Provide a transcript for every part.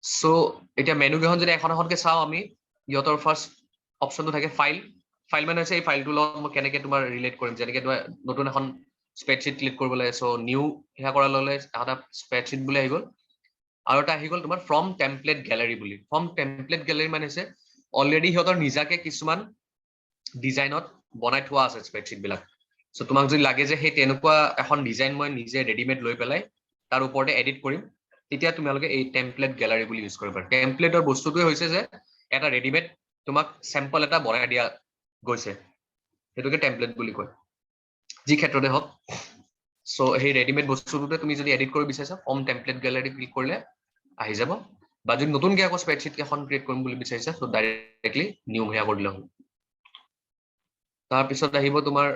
so এটা menu কেখন যদি এখন এখনকে চাও আমি ইহঁতৰ ফাৰ্স্ট অপশনটো থাকে ফাইল মানে হৈছে এই ফাইলটো লগত মই কেনেকে তোমাৰ ৰিলেট কৰিম যেনেকে তোমাৰ নতুন এখন স্প্ৰেডশিট ক্লিক কৰিব লাগে সো নিউ হেয়া কৰা ললে এটা স্প্ৰেডশিট বুলি আহি গল আৰু এটা আহি গল তোমাৰ ফ্ৰম টেমপ্লেট গ্যালাৰী বুলি ফ্ৰম টেমপ্লেট গ্যালাৰী মানে হৈছে অলৰেডি সিহঁতৰ নিজাকে কিছুমান ডিজাইনত বনাই থোৱা আছে স্প্ৰেডশিট বিলাক সো তোমাক যদি লাগে যে সেই তেনেকুৱা এখন ডিজাইন মই নিজে ৰেডিমেড লৈ পেলাই তাৰ ওপৰতে এডিট কৰিম তেতিয়া তোমালোকে এই টেমপ্লেট গ্যালাৰী বুলি ইউজ কৰিব পাৰা টেমপ্লেটৰ বস্তুটোৱে হৈছে যে এটা ৰেডিমেড তোমাক স্যাম্পল এটা বনাই দিয়া গৈছে হেতুকে টেমপ্লেট বুলি কয় যি ক্ষেত্ৰতে হওক সো সেই ৰেডিমেড বস্তুটোতে তুমি যদি এডিট কৰিব বিচাৰিছা ফ্ৰম টেমপ্লেট গ্যালাৰী ক্লিক কৰিলে আহি যাব বা যদি নতুনকৈ আকৌ স্প্ৰেডশিট এখন ক্ৰিয়েট কৰিম বুলি বিচাৰিছা সো ডাইৰেক্টলি নিউ হেয়া কৰি দিলে হ'ল তাৰপিছত আহিব তোমাৰ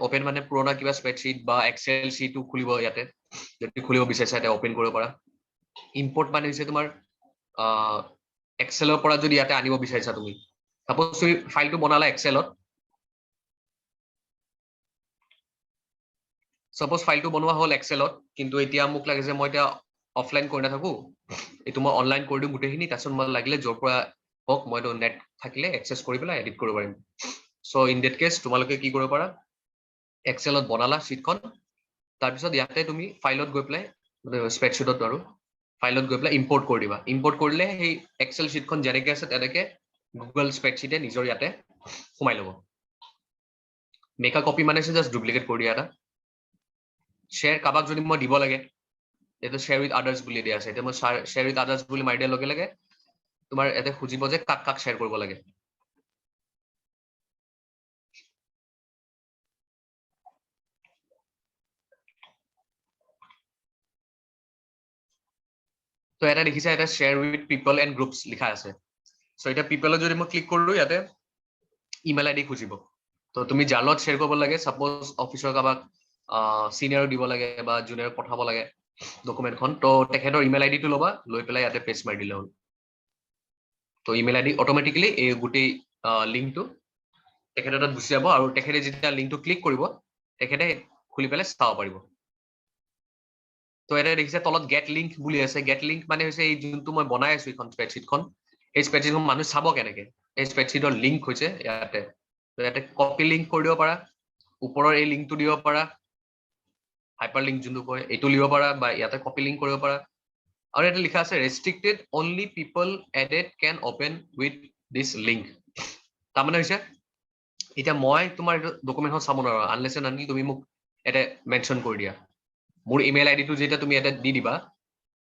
ওপেন মানে পুৰণা কিবা স্প্ৰেডশিট বা এক্সেল শীটটো খুলিব ইয়াতে যদি খুলিব বিচাৰিছা এটা ওপেন কৰিব পাৰা ইম্পৰ্ট মানে হৈছে তোমাৰ এক্সেলৰ পৰা যদি ইয়াতে আনিব বিচাৰিছা তুমি সাপোজ তুমি ফাইলটো বনালা এক্সেলত সাপোজ ফাইলটো বনোৱা হ'ল এক্সেলত কিন্তু এতিয়া মোক লাগে যে মই এতিয়া অফলাইন কৰি নাথাকো এইটো মই অনলাইন কৰি দিম গোটেইখিনি তাৰপিছত মই লাগিলে য'ৰ পৰা হওক মইতো নেট থাকিলে এক্সেছ কৰি পেলাই এডিট কৰিব পাৰিম সো ইন ডেট কেছ তোমালোকে কি কৰিব পাৰা এক্সেলত বনালা শীটখন তাৰপিছত ইয়াতে তুমি ফাইলত গৈ পেলাই স্প্ৰেডশিটত আৰু ফাইলত গৈ পেলাই ইম্পৰ্ট কৰি দিবা ইম্পৰ্ট কৰিলে সেই এক্সেল শীটখন যেনেকে আছে তেনেকে গুগল স্প্ৰেডশিটে নিজৰ ইয়াতে সোমাই ল'ব মেক আ কপি মানে জাষ্ট ডুপ্লিকেট কৰি দিয়া এটা শ্বেয়াৰ কাবাক যদি মই দিব লাগে এইটো শ্বেয়াৰ উইথ আদাৰ্স বুলি দিয়া আছে এতিয়া মই শ্বেয়াৰ উইথ আদাৰ্স বুলি মাৰি দিয়াৰ লগে লগে তোমাৰ ইয়াতে খুজিব যে কাক কাক শ্বেয়াৰ কৰিব লাগে তো এটা দেখিছা এটা share with people and groups লিখা আছে সো এটা পিপলত যদি মই ক্লিক কৰো ইয়াতে ইমেইল আইডি খুজিব তো তুমি যাৰ লগত শ্বেয়াৰ কৰিব লাগে সাপোজ অফিচৰ কাবাক সিনিয়ৰ দিব লাগে বা জুনিয়ৰ পঠাব লাগে ডকুমেণ্টখন তো তেখেতৰ ইমেইল আইডিটো ল'বা লৈ পেলাই ইয়াতে পেষ্ট মাৰি দিলে হ'ল তো ইমেইল আইডি অটোমেটিক্যালি এই গোটেই লিংকটো তেখেতৰ তাত গুচি যাব আৰু তেখেতে যেতিয়া লিংকটো ক্লিক কৰিব তেখেতে খুলি পেলাই চাব পাৰিব তো এটা দেখিছে তলত গেট লিংক বুলি আছে গেট লিংক মানে হৈছে এই যোনটো মই বনাই আছো এখন স্প্ৰেডশিটখন এই স্প্ৰেডশিটখন মানুহ চাব কেনেকে এই স্প্ৰেডশিটৰ লিংক হৈছে ইয়াতে তো ইয়াতে কপি লিংক কৰি দিব পাৰা ওপৰৰ এই লিংকটো দিব পাৰা হাইপাৰ লিংক যোনটো কয় এইটো লিব পাৰা বা ইয়াতে কপি লিংক কৰিব পাৰা আৰু এটা লিখা আছে restricted only people added can open with this link তাৰমানে হৈছে এতিয়া মই তোমাৰ ডকুমেণ্টখন চাব নোৱাৰো আনলেছ এণ্ড আনটিল তুমি মোক এটা মেনশ্যন কৰি দিয়া মোৰ ইমেইল আইডিটো যেতিয়া তুমি এটা দি দিবা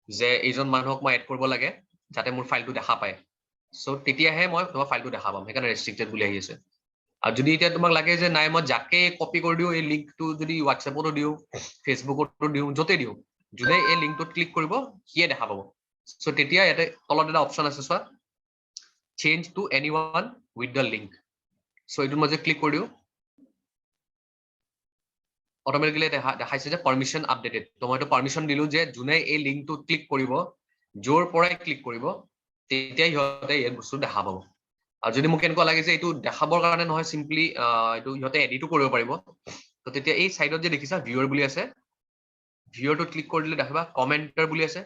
যে এইজন মানুহক মই এড কৰিব লাগে যাতে মোৰ ফাইলটো দেখা পায় সো তেতিয়াহে মই তোমাৰ ফাইলটো দেখা পাম সেইকাৰণে ৰেষ্ট্ৰিক্টেড বুলি আহি আছে আৰু যদি এতিয়া তোমাক লাগে যে নাই মই যাকে কপি কৰি দিওঁ এই লিংকটো যদি হোৱাটছএপতো দিওঁ ফেচবুকতো দিওঁ য'তে দিওঁ যোনে এই লিংকটোত ক্লিক কৰিব সিয়ে দেখা পাব সো তেতিয়া ইয়াতে তলত এটা অপশ্যন আছে চোৱা চেঞ্জ টু এনিৱান উইথ দ্য লিংক সো এইটো মই যে ক্লিক কৰি দিওঁ অটোমেটিক্যালি দেখাইছে যে পাৰমিশন আপডেটেড তো মই পাৰমিশন দিলো যে যোনে এই লিংকটো ক্লিক কৰিব যোৰ পৰাই ক্লিক কৰিব তেতিয়া ইহঁতে এই বস্তু দেখা পাব আৰু যদি মোক এনেকুৱা লাগে যে এইটো দেখাবৰ কাৰণে নহয় সিম্পলি এইটো ইহঁতে এডিটো কৰিব পাৰিব তো তেতিয়া এই সাইডত যে দেখিছা ভিউয়াৰ বুলি আছে ভিউয়াৰটো ক্লিক কৰি দিলে দেখাবা কমেন্টাৰ বুলি আছে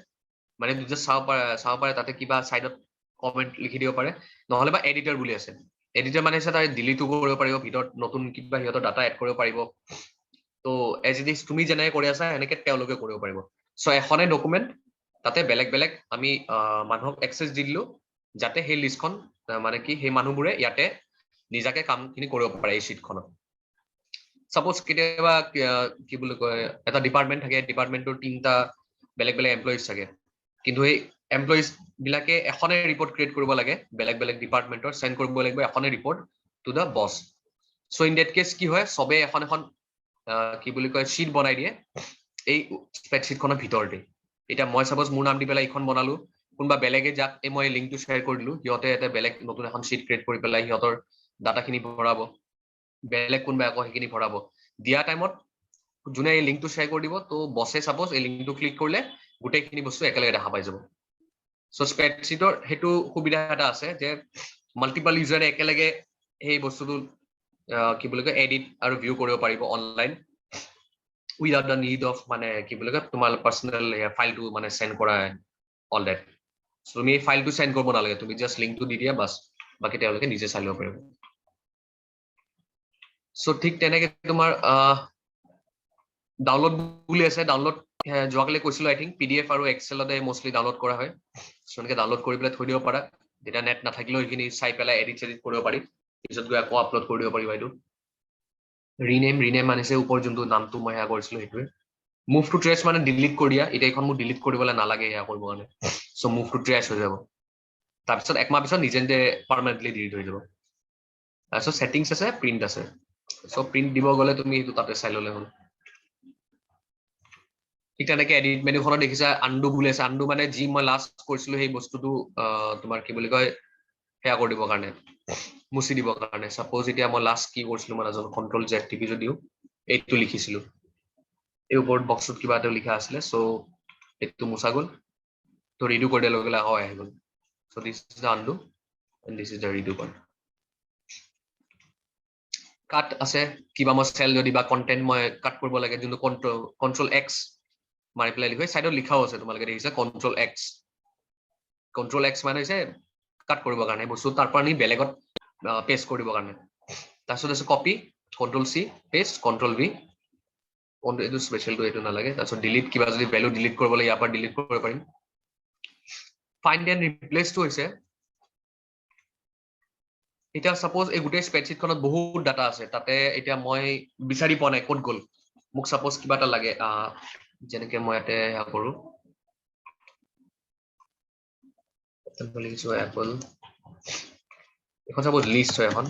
মানে দুটা চাব পাৰে তাতে কিবা সাইডত কমেন্ট লিখি দিব পাৰে নহলে বা এডিটৰ বুলি আছে এডিটৰ মানে আছে তাৰ ডিলিটো কৰিব পাৰিব ভিতৰত নতুন কিবা সিহঁতৰ ডাটা এড কৰিব পাৰিব তো এজ ইট ইজ তুমি যেনেকৈ কৰি আছা এনেকৈ তেওঁলোকে কৰিব পাৰিব সো এখনে ডকুমেণ্ট তাতে বেলেগ বেলেগ আমি মানুহক এক্সেছ দি দিলো যাতে সেই লিষ্টখন মানে কি সেই মানুহবোৰে ইয়াতে নিজাকে কামখিনি কৰিব পাৰে এই শীটখনত সাপোজ কেতিয়াবা কি বুলি কয় এটা ডিপাৰ্টমেণ্ট থাকে ডিপাৰ্টমেণ্টৰ 3টা বেলেগ বেলেগ এমপ্লয়িজ থাকে কিন্তু এই এমপ্লয়িজ বিলাকে এখনে ৰিপৰ্ট ক্ৰিয়েট কৰিব লাগে বেলেগ বেলেগ ডিপাৰ্টমেণ্টৰ সেন্ড কৰিব লাগিব এখনে report to the boss so in date case কি হয় সবে এখন এখন কি বুলি কয় শীট বনাই দিয়ে এই স্প্ৰেডশীটখনৰ ভিতৰতে এতিয়া মই সাপোজ মোৰ নাম দি পেলাই এইখন বনালো কোনোবা বেলেগে যাক মই লিংকটো শ্বেয়াৰ কৰি দিলো সিহঁতে এটা বেলেগ নতুন এখন শীট ক্ৰিয়েট কৰি পেলাই সিহঁতৰ ডাটাখিনি ভৰাব বেলেগ কোনোবা আকৌ সেইখিনি ভৰাব দিয়া টাইমত যোনে এই লিংকটো শ্বেয়াৰ কৰি দিব তো বছে সাপোজ এই লিংকটো ক্লিক কৰিলে গোটেইখিনি বস্তু একেলগে দেখা পাই যাব সো স্প্ৰেডশীটৰ হেতু সুবিধা এটা আছে যে মাল্টিপল ইউজাৰে একেলগে এই বস্তুটো কি বুলি কয় এডিট আৰু ভিউ কৰিব পাৰিব online without the need of মানে কি বুলি কয় তোমাৰ পাৰ্সোনাল ফাইলটো মানে সেন্ড কৰা অল দ্যাট তুমি এই ফাইলটো সেন্ড কৰিব নালাগে তুমি জাস্ট লিংকটো দি দিয়া বাস বাকি তেওঁলোকে নিজে চাই ল'ব পাৰিব সো ঠিক তেনেকে তোমাৰ ডাউনলোড বুলি আছে ডাউনলোড যোৱাকালি কৈছিলো আই থিংক পিডিএফ আৰু এক্সেলতে মোষ্টলি ডাউনলোড কৰা হয় সো এনেকে ডাউনলোড কৰি পেলাই থৈ দিব পাৰা যেটা নেট নাথাকিলেও এইখিনি চাই পেলাই এডিট চেডিট কৰিব পাৰি পিছত গৈ আকৌ আপলোড কৰি দিব পাৰিবা এইটো ৰিনেম মানিছে ওপৰ যোনটো নামটো মই হেয়া কৰিছিলো সেইটোৱে মুভ টু ট্ৰেছ মানে ডিলিট কৰি দিয়া এটা এখন মোৰ ডিলিট কৰিবলৈ নালাগে হেয়া কৰিব কাৰণে সো মুভ টু ট্ৰেছ হৈ যাব তাৰপিছত একমাহ পিছত নিজে নিজে পাৰ্মানেন্টলি ডিলিট হৈ যাব তাৰপিছত সেটিংছ আছে প্ৰিন্ট আছে সো প্ৰিন্ট দিব গলে তুমি এইটো তাতে চাই ললে হ'ল ঠিক তেনেকে এডিট মেনুখনত দেখিছা আনডু বুলি আছে আনডু মানে যি মই লাষ্ট কৰিছিলো সেই বস্তুটো তোমাৰ কি বুলি কয় হেয়া কৰি দিবৰ কাৰণে মুছি দিবৰ কাৰণে সাপোজ এতিয়া মই লাষ্ট কি কৰিছিলো মই নাজানো কন্ট্ৰোল জেড টিপি যদিও এইটো লিখিছিলো এই ওপৰত বক্সত কিবা এটা লিখা আছিলে সো এইটো মুছা গল তো ৰিডু কৰি দিলে গলে হয় আহি গল so this is the undo and this is the redo part cut আছে কিবা মই সেল যদি বা কন্টেন্ট মই কাট কৰিব লাগে যোনটো কন্ট্ৰোল এক্স মাৰি পেলাই লিখে সাইডত লিখাও আছে তোমালোকে দেখিছা কন্ট্ৰোল এক্স মানে হৈছে কাট কৰিবৰ কাৰণে বস্তু তাৰ পৰা নি বেলেগত পেস্ট কৰিব কাৰণে তাৰপিছত আছে কপি কন্ট্ৰোল সি পেস্ট কন্ট্ৰোল ভি এইটো স্পেশালটো এইটো নালাগে তাৰপিছত ডিলিট কিবা যদি ভ্যালু ডিলিট কৰিব লাগে ইয়াৰ পৰা ডিলিট কৰিব পাৰিম ফাইন্ড এণ্ড ৰিপ্লেসটো হৈছে এটা সাপোজ এই গোটেই স্প্ৰেডশিটখনত বহুত ডাটা আছে তাতে এতিয়া মই বিচাৰি পোৱা নাই ক'ত গ'ল মোক সাপোজ কিবা এটা লাগে যেনেকে মই ইয়াতে হেয়া কৰো লিখিছো এপল এখন সাপোজ লিষ্ট হয় এখন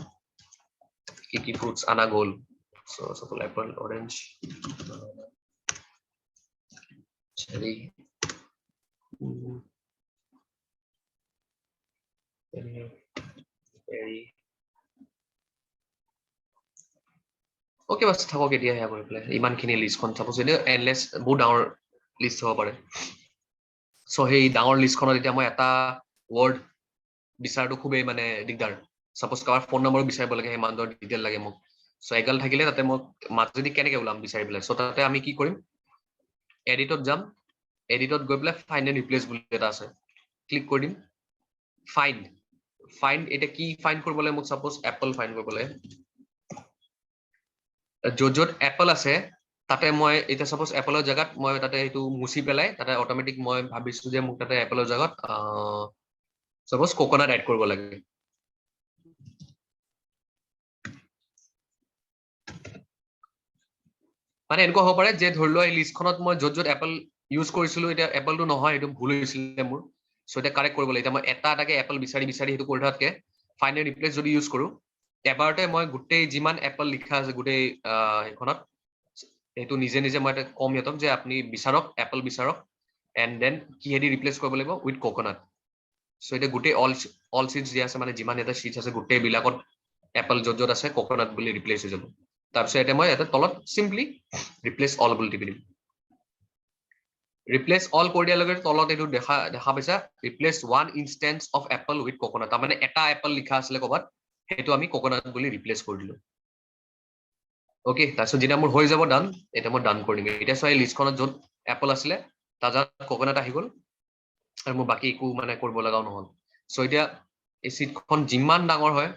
কি ফ্ৰুটস আনা গ'ল সো সাপোজ এপল অৰেঞ্জ চেৰি ওকে বাস থাকক এতিয়া হেয়া কৰি পেলাই ইমানখিনি লিষ্টখন সাপোজ এনে এন্ডলেছ বহুত ডাঙৰ লিষ্ট হ'ব পাৰে সো সেই ডাঙৰ লিষ্টখনত এতিয়া মই এটা ৱৰ্ড বিচাৰটো খুবেই মানে দিগদাৰ সাপোজ কাৰোবাৰ ফোন নম্বৰ বিচাৰিব লাগে সেই মানুহৰ ডিটেইল লাগে মোক সো এগাল থাকিলে তাতে মোক মাজদি কেনেকে ওলাম বিচাৰি পেলাই সো তাতে আমি কি কৰিম এডিটত যাম এডিটত গৈ পেলাই ফাইন্ড এণ্ড ৰিপ্লেস বুলি এটা আছে ক্লিক কৰি দিম ফাইন্ড এটা কি ফাইন্ড কৰিবলৈ মোক সাপোজ এপল ফাইন্ড কৰিবলৈ য'ত এপল আছে তাতে মই এটা সাপোজ এপলৰ জায়গাত মই তাতে এইটো মুছি পেলাই তাতে অটোমেটিক মই ভাবিছো যে মোক তাতে এপলৰ জায়গাত সাপোজ কোকোনাট এড কৰিব লাগে মানে এনেকুৱা হ'ব পাৰে যে ধৰি লোৱা এই লিষ্টখনত মই য'ত এপল ইউজ কৰিছিলো এতিয়া এপলটো নহয় এইটো ভুল হৈছিলে মোৰ সো এটা কাৰেক্ট কৰিব লাগে এতিয়া মই এটা এটাকে এপল বিচাৰি সেইটো কৰি থকাতকে ফাইন্ড এণ্ড ৰিপ্লেস যদি ইউজ কৰো এবাৰতে মই গোটেই যিমান এপল লিখা আছে গোটেই এইখনত এইটো নিজে নিজে মই এটা কম ইহঁতক যে আপুনি বিচাৰক এপল বিচাৰক এণ্ড দেন কিহেদি ৰিপ্লেস কৰিব লাগিব উইথ কোকোনাট সো এটা গোটেই অল চিটস দিয়া আছে মানে যিমান এটা চিটস আছে গোটেই বিলাকত এপল য'ত আছে কোকোনাট বুলি ৰিপ্লেস হৈ যাব তাৰপিছত এটা মই এটা তলত সিম্পলি ৰিপ্লেস অল বুলি টিপি দিম ৰিপ্লেস অল কৰি দিয়াৰ লগে তলত এইটো দেখা পাইছা replace one instance of apple with coconut তাৰমানে এটা এপল লিখা আছিলে ক'বাত সেইটো আমি কোকোনাট বুলি ৰিপ্লেস কৰি দিলো ওকে তাৰপিছত যেতিয়া মোৰ হৈ যাব ডান এটা মই ডান কৰি দিম এতিয়া চোৱা এই লিষ্টখনত য'ত এপল আছিলে তাৰ কোকোনাট আহি গ'ল আৰু মোৰ বাকি একো মানে কৰিব লগাও নহল সো এতিয়া এই চিটখন যিমান ডাঙৰ হয়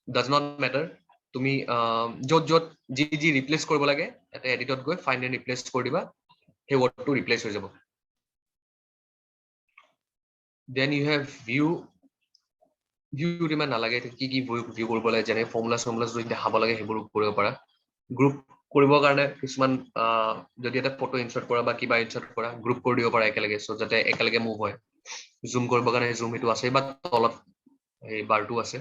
ডাজ নট মেটাৰ তুমি য'ত যি ৰিপ্লেস কৰিব লাগে এটা এডিটত গৈ ফাইন্ড এণ্ড ৰিপ্লেস কৰি দিবা সেই ৱৰ্ডটো ৰিপ্লেস হৈ যাব দেন ইউ হেভ ভিউ ইমান নালাগে কি ভিউ কৰিব লাগে যেনে ফৰ্মুলা যদি দেখাব লাগে সেইবোৰ কৰিব পাৰা গ্ৰুপ কৰিবৰ কাৰণে কিছুমান যদি এটা ফটো ইনচাৰ্ট কৰা বা কিবা ইনচাৰ্ট কৰা গ্ৰুপ কৰি দিব পাৰা একেলগে সো যাতে একেলগে মুভ হয় জুম কৰিবৰ কাৰণে জুম সেইটো আছে বা তলত এই বাৰটো আছে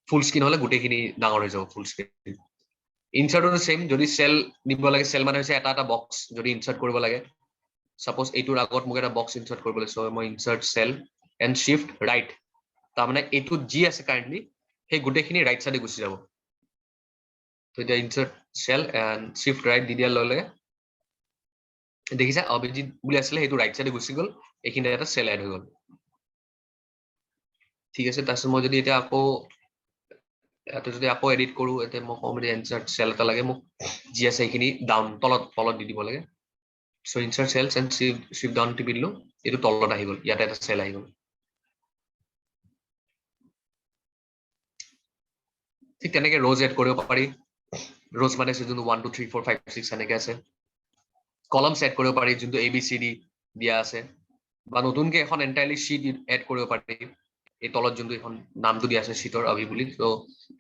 ফুল স্ক্ৰীন হলে গোটেইখিনি ডাঙৰ হৈ যাব ফুল স্ক্ৰীন ইনচাৰ্টটো সেম যদি সেল দিব লাগে সেল মানে হৈছে এটা বক্স যদি ইনচাৰ্ট কৰিব লাগে সাপোজ এইটোৰ আগত মোক এটা বক্স ইনচাৰ্ট কৰিব লাগে সো মই insert cell and shift right তাৰমানে এইটো যি আছে কাৰেন্টলি সেই গোটেইখিনি ৰাইট সাইডে গুচি যাব তো এতিয়া insert cell and shift right দি দিয়াৰ লগে দেখিছা অভিজিত বুলি আছিলে সেইটো ৰাইট সাইডে গুচি গ'ল এইখিনি এটা সেল এড হৈ গ'ল ঠিক আছে তাৰপিছত মই যদি এতিয়া আকৌ যদি আকৌ এডিট কৰো এতিয়া মই কম ইনচাৰ্ট সেল এটা লাগে মোক যি আছে এইখিনি ডাউন তলত দি দিব লাগে So insert cells and shift down টিপি দিলো এটো তলত আহি গল ইয়াতে এটা সেল আহি গল ঠিক তেনেকে rows add কৰিব পাৰি rows মানে যোনটো 1 2 3 4 5 6 এনেকে আছে columns add কৰিব পাৰি যোনটো abcd দিয়া আছে বা নতুনকে এখন এন্টায়াৰলি sheet add কৰিব পাৰি এই তলত যোনটো এখন নামটো দিয়া আছে sheeতৰ আবি বুলি তো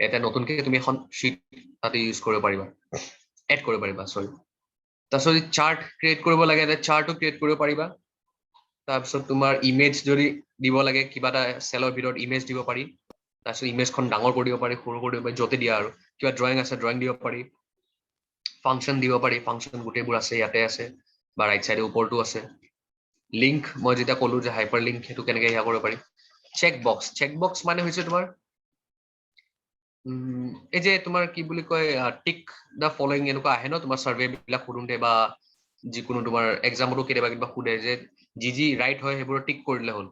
এটা নতুনকে তুমি এখন sheet তাতে ইউজ কৰিব পাৰিবা add কৰিব পাৰিবা সৰি তাৰপিছত চাৰ্ট ক্ৰিয়েট কৰিব লাগে এটা চাৰ্টও ক্ৰিয়েট কৰিব পাৰিবা তাৰপিছত তোমাৰ ইমেজ যদি দিব লাগে কিবা এটা সেলৰ ভিতৰত ইমেজ দিব পাৰি তাৰপিছত ইমেজখন ডাঙৰ কৰি দিব পাৰি সৰু কৰি দিব পাৰি যতে দিয়া আৰু কিবা ড্ৰয়িং আছে ড্ৰয়িং দিব পাৰি ফাংচন দিব পাৰি ফাংচন গোটেইবোৰ আছে ইয়াতে আছে বা ৰাইট সাইডে ওপৰটো আছে লিংক মই যেটা কলো যে হাইপাৰ লিংক হেতু কেনেকৈ ইয়া কৰিব পাৰি চেক বক্স মানে হৈছে তোমাৰ এই যে তোমাৰ কি বুলি কয় টিক দা ফলোইং এনেকুৱা আহে ন তোমাৰ সাৰ্ভে বিলাক খুদুনতে বা যিকোনো তোমাৰ এক্সামতো কেতিয়াবা কিবা খুদে যে যি ৰাইট হয় সেইবোৰ টিক কৰিলে হ'ল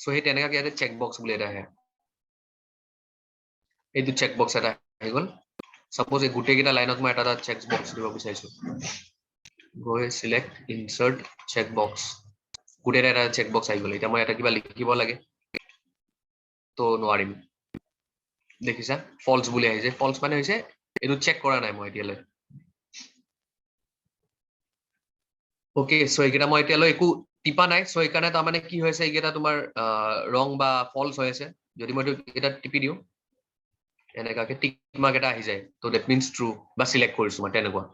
সো সেই তেনেকা ইয়াতে চেক বক্স বুলি এটা আহে এইটো চেক বক্স এটা আহি গল সাপোজ এই গোটেই কেইটা লাইনত মই এটা চেক বক্স দিব বিচাৰিছো গৈ সিলেক্ট ইনসার্ট চেক বক্স গোটেই এটা চেক বক্স আহি গল এটা মই এটা কিবা লিখিব লাগে তো নোৱাৰিম দেখিছা ফলস বুলি আহিছে ফলস মানে হৈছে এটো চেক কৰা নাই মই এতিয়ালৈ ওকে সো এইকেইটা মই এতিয়ালৈ একো টিপা নাই সো এইকাৰণে তাৰ মানে কি হৈছে এইকেইটা তোমাৰ ৰং বা ফলস হৈ আছে যদি মই এটা টিপি দিও এনেকাকে টিক মাৰ্ক এটা আহি যায় তো দ্যাট মিন্স ট্ৰু বা সিলেক্ট কৰিছো মই তেনেকুৱা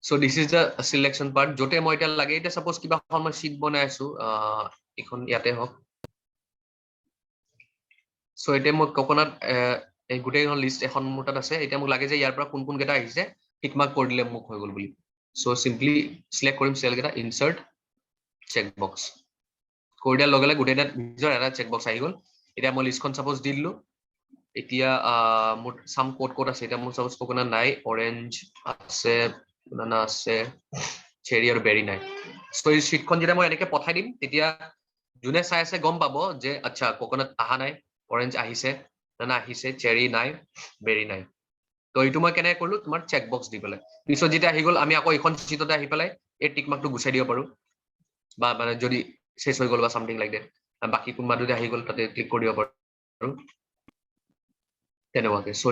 so this is the selection part যতে মই এটা লাগে এটা সাপোজ কিবা এখন মই শীট বনাই আছো এখন ইয়াতে হক সো এটা মই কোকোনাট এই গোটেইখন লিষ্ট এখন মোৰ তাত আছে এটা মোক লাগে যে ইয়াৰ পৰা কোন কোন কেইটা আহিছে টিক মাৰ্ক কৰি দিলে মোক হৈ গল বুলি সো সিম্পলি সিলেক্ট কৰিম সেল কেইটা ইনসাৰ্ট চেক বক্স কৰি দিয়াৰ লগে লগে গোটেইটা নিজৰ এটা চেক বক্স আহি গল এতিয়া মই লিষ্টখন সাপোজ দি দিলো এতিয়া মোৰ সাম কোড আছে এটা মোৰ সাপোজ কোকোনাট নাই অৰেঞ্জ আছে বানানা আছে চেৰি আৰু বেৰি নাই সো এই শীটখন যেতিয়া মই এনেকে পঠাই দিম তেতিয়া যোনে চাই আছে গম পাব যে আচ্ছা কোকোনাট আহা নাই অৰেঞ্জ আহিছে বানানা আহিছে চেৰি নাই বেৰি নাই তো এইটো মই কেনে কৰিলো তোমাৰ চেক বক্স দি পেলাই পিছত যেতিয়া আহি গল আমি আকৌ এখন শীটতে আহি পেলাই এই টিক মাৰ্কটো গুচাই দিব পাৰো বা মানে যদি শেষ হৈ গল বা সামথিং লাইক দ্যাট বাকি কোনবা যদি আহি গল তাতে ক্লিক কৰি দিব পাৰো তেনেকুৱাকে so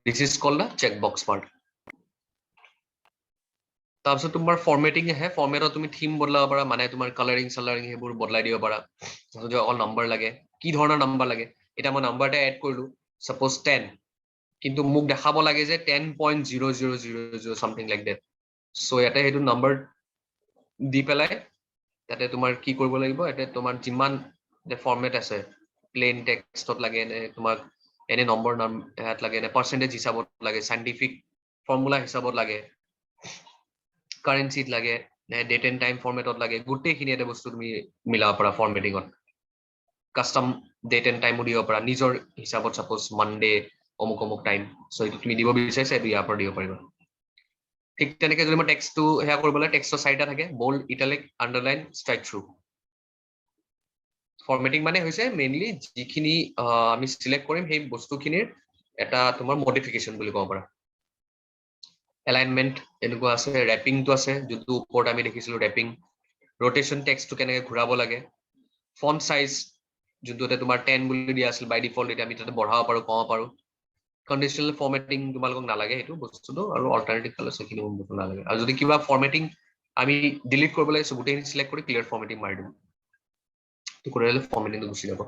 this is called the check box part তাৰপিছত তোমাৰ ফৰ্মেটিং আহে ফৰ্মেটত তুমি থিম বদলাব পাৰা মানে তোমাৰ কালাৰিং সালাৰিং সেইবোৰ বদলাই দিব পাৰা যদি অকল নম্বৰ লাগে কি ধৰণৰ নম্বৰ লাগে এটা মই নম্বৰ এটা এড কৰিলো সাপোজ 10 কিন্তু মোক দেখাব লাগে যে 10.0000 সামথিং লাইক দ্যাট সো ইয়াতে হেতু নম্বৰ দি পেলাই তাতে তোমাৰ কি কৰিব লাগিব এটা তোমাৰ যিমান ফৰ্মেট আছে প্লেন টেক্সটত লাগে নে তোমাক এনে নম্বৰ নাম হেত লাগে নে পাৰ্সেন্টেজ হিসাবত লাগে সাইন্টিফিক ফৰ্মুলা হিসাবত লাগে কাৰেন্সিত লাগে নে ডেট এন্ড টাইম ফৰ্মেটত লাগে গোটেইখিনি এটা বস্তু তুমি মিলাব পাৰা ফৰ্মেটিঙত কাস্টম ডেট এন্ড টাইমো দিব পাৰা নিজৰ হিসাবত সাপোজ মানডে অমুক অমুক টাইম সো এইটো তুমি দিব বিচাৰিছা এইটো ইয়াৰ পৰা দিব পাৰিবা ঠিক তেনেকে যদি মই টেক্সটটো হেয়া কৰিবলৈ টেক্সটৰ চাৰিটা থাকে bold italic underline strikethrough formatting মানে হৈছে মেইনলি যিখিনি আমি সিলেক্ট কৰিম সেই বস্তুখিনিৰ এটা তোমাৰ মডিফিকেশন বুলি ক'ব পাৰা এলাইনমেন্ট এনেকুৱা আছে ৰেপিংটো আছে যোনটো ওপৰত আমি দেখিছিলো ৰেপিং ৰোটেশন টেক্সটটো কেনেকৈ ঘূৰাব লাগে ফন্ট সাইজ যোনটোতে তোমাৰ 10 বুলি দিয়া আছিল বাই ডিফল্ট এটা আমি তাতে বঢ়াব পাৰো কমাব পাৰো কন্ডিশনাল ফৰ্মেটিং তোমালোকক নালাগে সেইটো বস্তুটো আৰু অল্টাৰনেটিভ কালাৰ সেখিনি মোক নালাগে আৰু যদি কিবা ফৰ্মেটিং আমি ডিলিট কৰিব লাগে গোটেইখিনি সিলেক্ট কৰি ক্লিয়াৰ ফৰ্মেটিং মাৰি দিম তো কৰি দিলে ফৰ্মেটিংটো গুচি যাব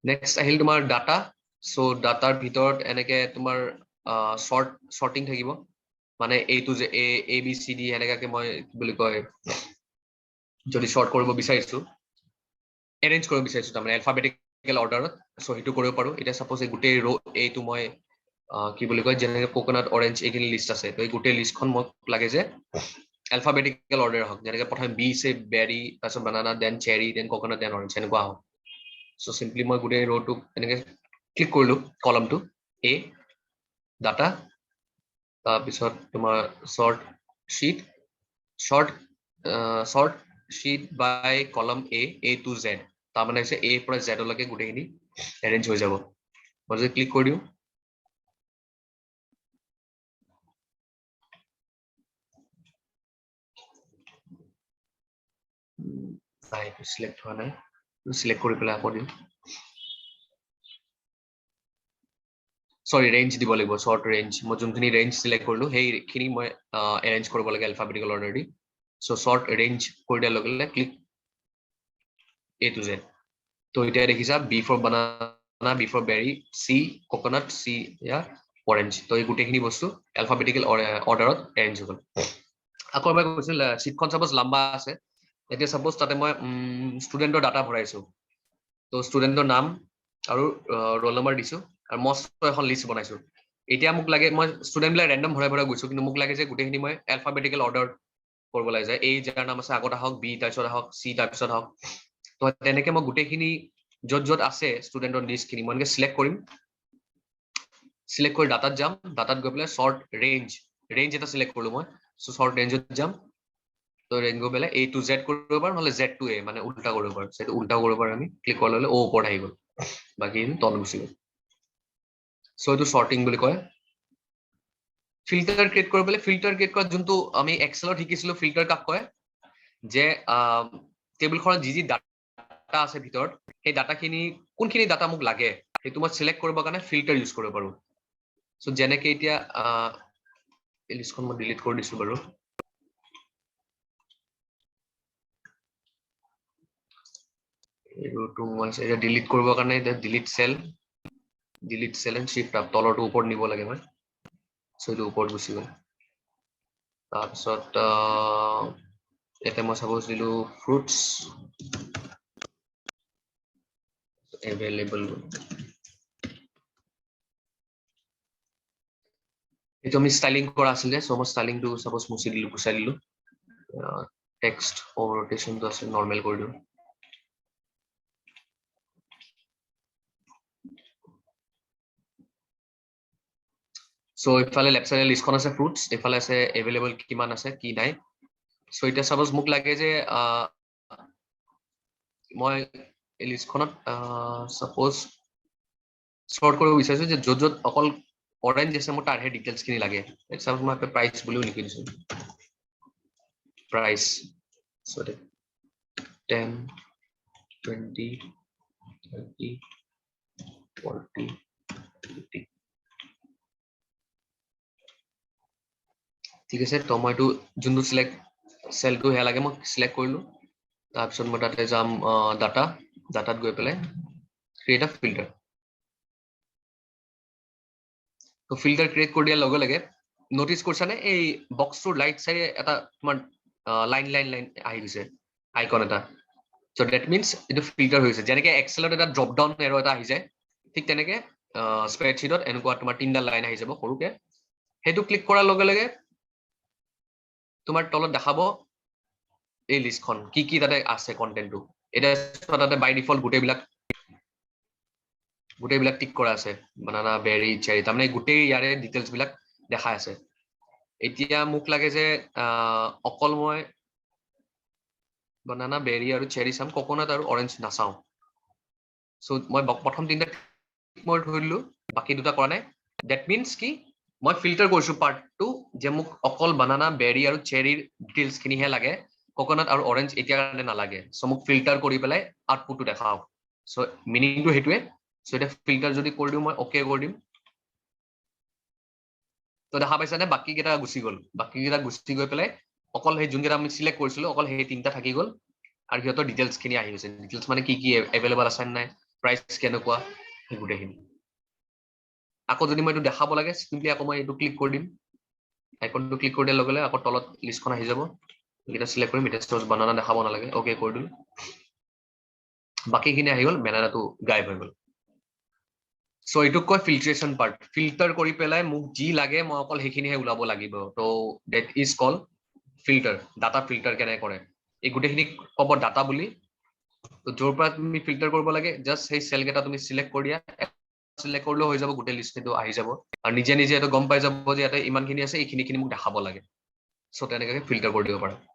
নেক্সট আহিল তোমাৰ ডাটা সো ডাটাৰ ভিতৰত এনেকে তোমাৰ সৰ্টিং থাকিব মানে এইটো যে এ বি সি ডি এনেকাকে মই কি বুলি কয় যদি সৰ্ট কৰিব বিচাৰিছো এৰেঞ্জ কৰিব বিচাৰিছো তাৰমানে এলফাবেটিকেল অৰ্ডাৰত সো সেইটো কৰিব পাৰো এতিয়া সাপোজ এই গোটেই ৰ এইটো মই কি বুলি কয় যেনেকে কোকোনাট অৰেঞ্জ এইখিনি লিষ্ট আছে তো এই গোটেই লিষ্টখন মোক লাগে যে এলফাবেটিকেল অৰ্ডাৰ হওক যেনেকে প্ৰথমে বি সে বেৰি তাৰপিছত বানানা দেন চেৰি দেন কোকোনাট দেন অৰেঞ্জ এনেকুৱা হওক সো সিম্পলি মই গোটেই ৰটো এনেকে ক্লিক কৰিলো কলমটো এ ডাটা তাৰপিছত তোমাৰ শৰ্ট শীট বাই কলম এ টু জেড তাৰ মানে হৈছে এ পৰা জেডলৈকে গোটেইখিনি এৰেঞ্জ হৈ যাব মই যদি ক্লিক কৰি দিওঁ নাই সিলেক্ট হোৱা নাই সিলেক্ট কৰি পেলাই আকৌ দিম সৰি ৰেঞ্জ দিব লাগিব শৰ্ট ৰেঞ্জ মই যোনখিনি ৰেঞ্জ সিলেক্ট কৰিলো সেইখিনি মই এৰেঞ্জ কৰিব লাগে এলফাবেটিকেল অৰ্ডাৰ দি সো শৰ্ট ৰেঞ্জ কৰি দিয়াৰ লগে লগে ক্লিক A to Z তো এতিয়া দেখিছা B for banana B for berry C coconut C या orange তো এই গুটেখিনি বস্তু এলফাবেটিকেল অৰ্ডাৰত এৰেঞ্জ হৈ গ'ল আকৌ এবাৰ কৈছিল শীটখন সাপোজ লম্বা আছে এতিয়া সাপোজ তাতে মই ষ্টুডেন্টৰ ডাটা ভৰাইছো তো ষ্টুডেন্টৰ নাম আৰু ৰোল নম্বৰ দিছো আৰু মস্ত এখন লিষ্ট বনাইছো এতিয়া মোক লাগে মই ষ্টুডেন্ট বিলাক ৰেন্ডম ভৰাই গৈছো কিন্তু মোক লাগে যে গুটেখিনি মই এলফাবেটিকেল অৰ্ডাৰ কৰিব লাগে যে এই যাৰ নাম আছে আগত আহক বি তাৰপিছত আহক চি তাৰপিছত আহক তো তেনেকে মই গুটেখিনি যত যত আছে ষ্টুডেন্টৰ লিষ্ট খিনি মই সিলেক্ট কৰিম সিলেক্ট কৰি ডাটাত যাম ডাটাত গৈ পেলাই শৰ্ট ৰেঞ্জ এটা সিলেক্ট কৰিলো মই সো শৰ্ট ৰেঞ্জত যাম তো ৰেঞ্জ গৈ পেলাই A to Z কৰিব পাৰো নহলে Z to A মানে উল্টা কৰিব পাৰো সেটো উল্টা কৰিব পাৰো আমি ক্লিক কৰি ললে ও ওপৰত আহি গল বাকি তল গুচি গল সো এটো সৰ্টিং বুলি কয় ফিল্টাৰ ক্ৰিয়েট কৰিবলৈ ফিল্টাৰ ক্ৰিয়েট কৰা যোনটো আমি এক্সেলত শিকিছিলো ফিল্টাৰ কাক কয় যে টেবুলখনত যি ডাটা আছে ভিতৰত সেই ডাটাখিনি কোনখিনি ডাটা মোক লাগে সেইটো মই সিলেক্ট কৰিব কাৰণে ফিল্টাৰ ইউজ কৰিব পাৰো সো যেনেকৈ এতিয়া এই লিষ্টখন মই ডিলিট কৰি দিছো বাৰু এইটো মই এটা ডিলিট কৰিব কাৰণে এটা delete cell and shift up তলৰটো ওপৰত নিব লাগে মই সো এইটো ওপৰত গুচি গ'ল তাৰপিছত এটা মই সাপোজ দিলো ফ্ৰুটস available এইটো আমি ষ্টাইলিং কৰা আছিলে সো মই ষ্টাইলিংটো সাপোজ মুছি দিলো গুচাই দিলো টেক্সট ওভাৰ ৰোটেশনটো আছে নৰ্মেল কৰি দিও সো ইফালে লেফট সাইডে লিষ্টখন আছে ফ্ৰুটস ইফালে আছে এভেইলেবল কিমান আছে কি নাই সো এটা সাপোজ মোক লাগে যে মই এই লিষ্টখনত সাপোজ সৰ্ট কৰিব বিচাৰিছো যে যত যত অকল অৰেঞ্জ আছে মোৰ তাৰ হে ডিটেইলছ খিনি লাগে সাপোজ মই প্ৰাইস বুলিও লিখি দিছো প্ৰাইস সো 10 20 30 40 50 ঠিক আছে তো মই এইটো যোনটো সিলেক্ট সেলটো হে লাগে মই সিলেক্ট কৰিলো তাৰপিছত মই তাতে যাম ডাটাত গৈ পেলাই ক্ৰিয়েট আ ফিল্টাৰ তো ফিল্টাৰ ক্ৰিয়েট কৰি দিয়াৰ লগে লগে নোটিস কৰিছানে এই বক্সটোৰ লাইট চাইডে এটা তোমাৰ লাইন আহি গৈছে আইকন এটা সো দ্যাট মিন্স এইটো ফিল্টাৰ হৈছে যেনেকৈ এক্সেলত এটা ড্ৰপ ডাউন এৰো এটা আহি যায় ঠিক তেনেকৈ স্প্ৰেডশীটত এনেকুৱা তোমাৰ তিনটা লাইন আহি যাব সৰুকে সেইটো ক্লিক কৰাৰ লগে লগে তোমাৰ তলত দেখাব এই লিষ্টখন কি তাতে আছে কন্টেন্টটো এটা তাতে বাই ডিফল্ট গুটেবিলাক টিক কৰা আছে বানানা বেৰি চেৰি তাৰমানে গুটেই ইয়াৰে ডিটেইলছ বিলাক দেখাই আছে এতিয়া মোক লাগে যে অকল মই বানানা বেৰি আৰু চেৰি চাম কোকোনাট আৰু অৰেঞ্জ নাচাও সো মই প্ৰথম তিনটা মই ধৰিলো বাকি দুটা কৰা নাই দ্যাট মিন্স কি মই ফিল্টাৰ কৰিছো পাৰ্টটো যে মোক অকল বানানা বেৰি আৰু চেৰিৰ ডিটেইলছ খিনিহে লাগে কোকোনাট আৰু অৰেঞ্জ এতিয়া কাৰণে নালাগে সো মোক ফিল্টাৰ কৰি পেলাই আউটপুটটো দেখাও সো মিনিংটো হেতুৱে সো এটা ফিল্টাৰ যদি কৰি দিও মই ওকে কৰি দিম তো দেখা পাইছা নে বাকি কেইটা গুচি গৈ পেলাই অকল সেই যোনকেইটা আমি সিলেক্ট কৰিছিলো অকল সেই তিনটা থাকি গ'ল আৰু সিহঁতৰ ডিটেইলছ খিনি আহি গৈছে ডিটেইলছ মানে কি এভেইলেবল আছে নাই প্ৰাইস কেনেকুৱা সেই গুটেখিনি আকৌ যদি মই এইটো দেখাব লাগে সিম্পলি আকৌ মই এইটো ক্লিক কৰি দিম আইকনটো ক্লিক কৰি দিয়াৰ লগে লগে আকৌ তলত লিষ্টখন আহি যাব এটা সিলেক্ট কৰিম এটা স্টোজ বানানা দেখাব নালাগে ওকে কৰি দিম বাকিখিনি আহি গ'ল বানানাটো গায়ব হৈ গ'ল সো এইটোক কয় ফিল্ট্ৰেশ্যন পাৰ্ট ফিল্টাৰ কৰি পেলাই মোক যি লাগে মই অকল সেইখিনিহে ওলাব লাগিব তো that is call filter data filter কেনে কৰে এই গুটেখিনি ক'ব ডাটা বুলি তো য'ৰ পৰা তুমি ফিল্টাৰ কৰিব লাগে জাষ্ট সেই সেল কেইটা তুমি সিলেক্ট কৰি দিয়া সিলেক্ট কৰিলেও হৈ যাব গোটেই লিষ্টটো আহি যাব আৰু নিজে নিজে এটা গম পাই যাব যে ইয়াতে ইমানখিনি আছে এইখিনি মোক দেখাব লাগে সো তেনেকৈ ফিল্টাৰ কৰি দিব পাৰা